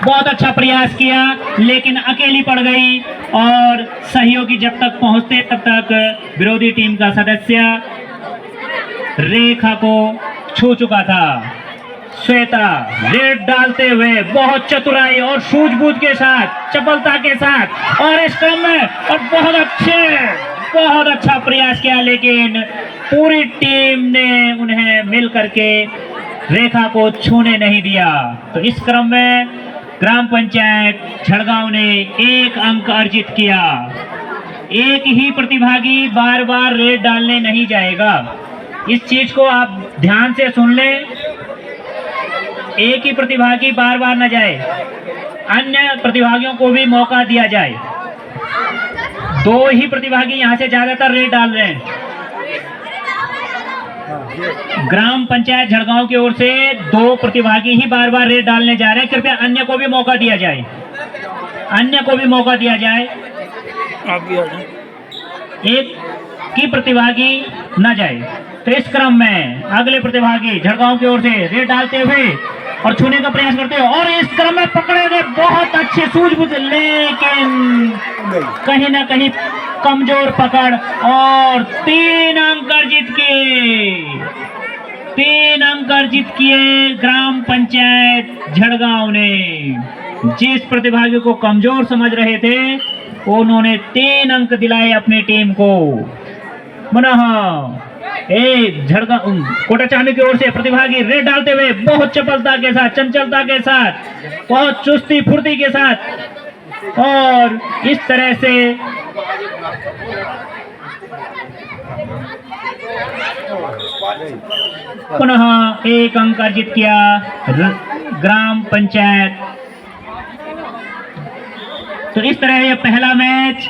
बहुत अच्छा प्रयास किया लेकिन अकेली पड़ गई और सहयोगी जब तक पहुंचते तब तक विरोधी टीम का सदस्य रेखा को छू चुका था। श्वेता रेड डालते हुए बहुत चतुराई और सूझबूझ के साथ, चपलता के साथ और इस क्रम में और बहुत अच्छा प्रयास किया लेकिन पूरी टीम ने उन्हें मिल करके रेखा को छूने नहीं दिया। तो इस क्रम में ग्राम पंचायत झड़गांव ने 1 अंक अर्जित किया। एक ही प्रतिभागी बार बार रेड डालने नहीं जाएगा, इस चीज को आप ध्यान से सुन लें। एक ही प्रतिभागी बार बार न जाए, अन्य प्रतिभागियों को भी मौका दिया जाए। 2 ही प्रतिभागी यहाँ से ज्यादातर रेड डाल रहे हैं। ग्राम पंचायत झड़गांव की ओर से 2 प्रतिभागी ही बार बार रेड डालने जा रहे हैं। कृपया अन्य को भी मौका दिया जाए, अन्य को भी मौका दिया जाए। एक की प्रतिभागी न जाए। तो इस क्रम में अगले प्रतिभागी झड़गांव की ओर से रेड डालते हुए और छूने का प्रयास करते हुए और इस क्रम में पकड़े गए बहुत अच्छे सूझबूझ, लेकिन कहीं ना कहीं कमजोर पकड़ और 3 अंक अर्जित किए। 3 अंक अर्जित किए ग्राम पंचायत झड़गांव ने। जिस प्रतिभागी को कमजोर समझ रहे थे उन्होंने 3 अंक दिलाए अपनी टीम को। पुनः झड़गांव कोटा चांदी की ओर से प्रतिभागी रेड डालते हुए बहुत चपलता के साथ, चंचलता के साथ, बहुत चुस्ती फुर्ती के साथ और इस तरह से पुनः 1 अंक अर्जित किया ग्राम पंचायत। तो इस तरह यह पहला मैच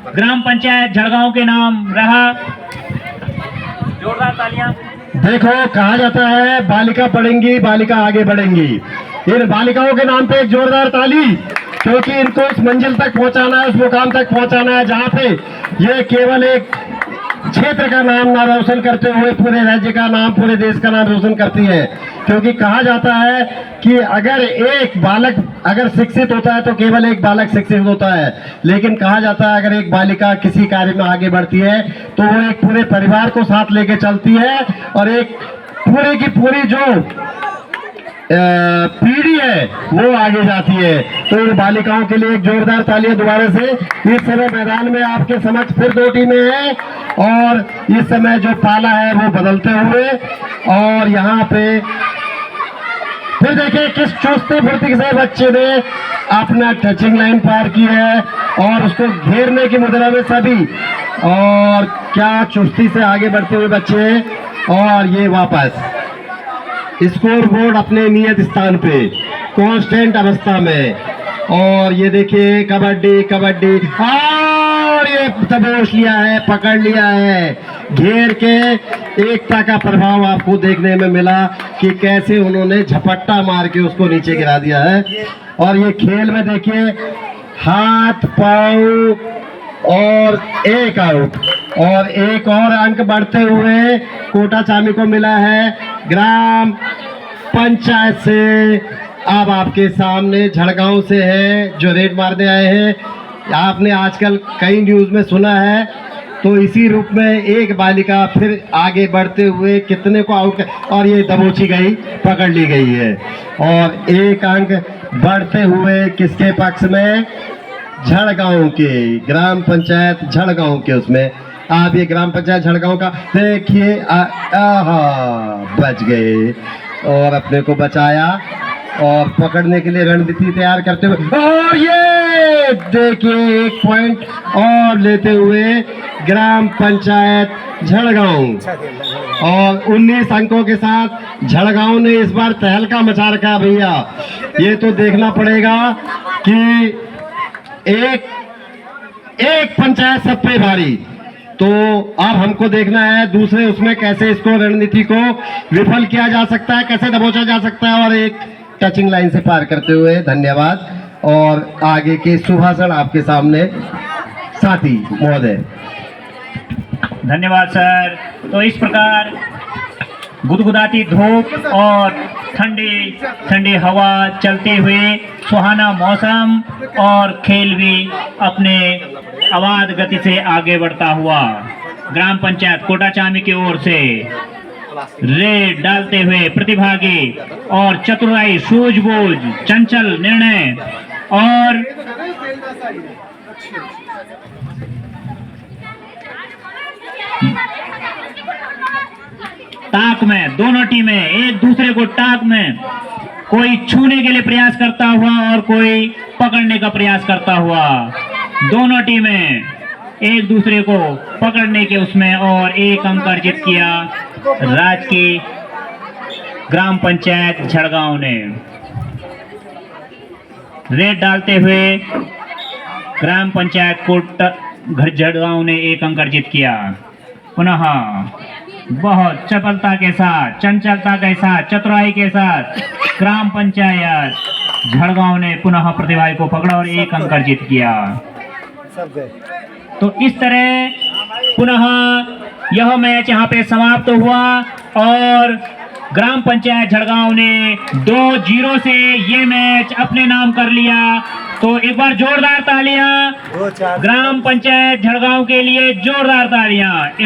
ग्राम पंचायत झड़गांव के नाम रहा। जोरदार तालियां। देखो, कहा जाता है बालिका पढ़ेंगी बालिका आगे बढ़ेंगी। इन बालिकाओं के नाम पे एक जोरदार ताली, क्योंकि इनको उस मंजिल तक पहुंचाना है, उस मुकाम तक पहुंचाना है जहां पे ये केवल एक क्षेत्र का नाम ना रोशन करते हुए पूरे राज्य का नाम, पूरे देश का नाम रोशन करती है। क्योंकि कहा जाता है कि अगर एक बालक अगर शिक्षित होता है तो केवल एक बालक शिक्षित होता है, लेकिन कहा जाता है अगर एक बालिका किसी कार्य में आगे बढ़ती है तो वो एक पूरे परिवार को साथ लेके चलती है और एक पूरे की पूरी जो पीढ़ी है वो आगे जाती है। तो इन बालिकाओं के लिए एक जोरदार तालियां दोबारा से। इस समय मैदान में आपके समक्ष फिर 2 टीमें हैं और इस समय जो पाला है वो बदलते हुए और यहाँ पे फिर देखिए किस चुस्ती फुर्ती से बच्चे ने अपना टचिंग लाइन पार की है और उसको घेरने की मुद्रा में सभी, और क्या चुस्ती से आगे बढ़ते हुए बच्चे और ये वापस स्कोर बोर्ड अपने नियत स्थान पे कांस्टेंट अवस्था में। और ये देखिए कबड्डी कबड्डी और ये दबोच लिया है, पकड़ लिया है, घेर के एकता का प्रभाव आपको देखने में मिला कि कैसे उन्होंने झपट्टा मार के उसको नीचे गिरा दिया है। और ये खेल में देखिए हाथ पांव और 1 आउट और 1 और अंक बढ़ते हुए कोटा चामी को मिला है ग्राम पंचायत से। अब आपके सामने झड़गांव से है जो रेड मारने आए हैं। आपने आजकल कई न्यूज़ में सुना है, तो इसी रूप में एक बालिका फिर आगे बढ़ते हुए कितने को आउट और ये दबोची गई, पकड़ ली गई है और 1 अंक बढ़ते हुए किसके पक्ष में? झड़गांव के, ग्राम पंचायत झड़गांव के। उसमें आप ये ग्राम पंचायत झड़गांव का देखिए, बच गए और अपने को बचाया और पकड़ने के लिए रणनीति तैयार करते हुए और ये देखिए 1 पॉइंट और लेते हुए ग्राम पंचायत झड़गांव और 19 अंकों के साथ झड़गांव ने इस बार तहलका मचा रखा है भैया। ये तो देखना पड़ेगा कि एक पंचायत सब पे भारी। तो अब हमको देखना है दूसरे उसमें कैसे इसको रणनीति को विफल किया जा सकता है, कैसे दबोचा जा सकता है और एक टचिंग लाइन से पार करते हुए। धन्यवाद। और आगे के सुभाषण आपके सामने साथी महोदय। धन्यवाद सर। तो इस प्रकार गुदगुदाती धूप और ठंडी ठंडी हवा चलते हुए, सुहाना मौसम और खेल भी अपने अवाध गति से आगे बढ़ता हुआ। ग्राम पंचायत कोटाचामी की ओर से रेड डालते हुए प्रतिभागी और चतुराई, सूझबूझ, चंचल निर्णय और ताक में दोनों टीमें एक दूसरे को ताक में, कोई छूने के लिए प्रयास करता हुआ और कोई पकड़ने का प्रयास करता हुआ। दोनों टीमें एक दूसरे को पकड़ने के उसमें, और एक अंक अर्जित किया राज्य की ग्राम पंचायत झड़गांव ने। रेड डालते हुए ग्राम पंचायत कोट झड़गांव ने एक अंक अर्जित किया। पुनः बहुत चपलता के साथ, चंचलता के साथ, चतुराई के साथ ग्राम पंचायत झड़गांव ने पुनः प्रतिभागी को पकड़ा और एक अंक अर्जित किया। तो इस तरह पुनः यह मैच यहाँ पे समाप्त हुआ और ग्राम पंचायत झड़गांव ने 2-0 से ये मैच अपने नाम कर लिया। तो एक बार जोरदार तालियां ग्राम पंचायत झड़गांव के लिए, जोरदार तालियां।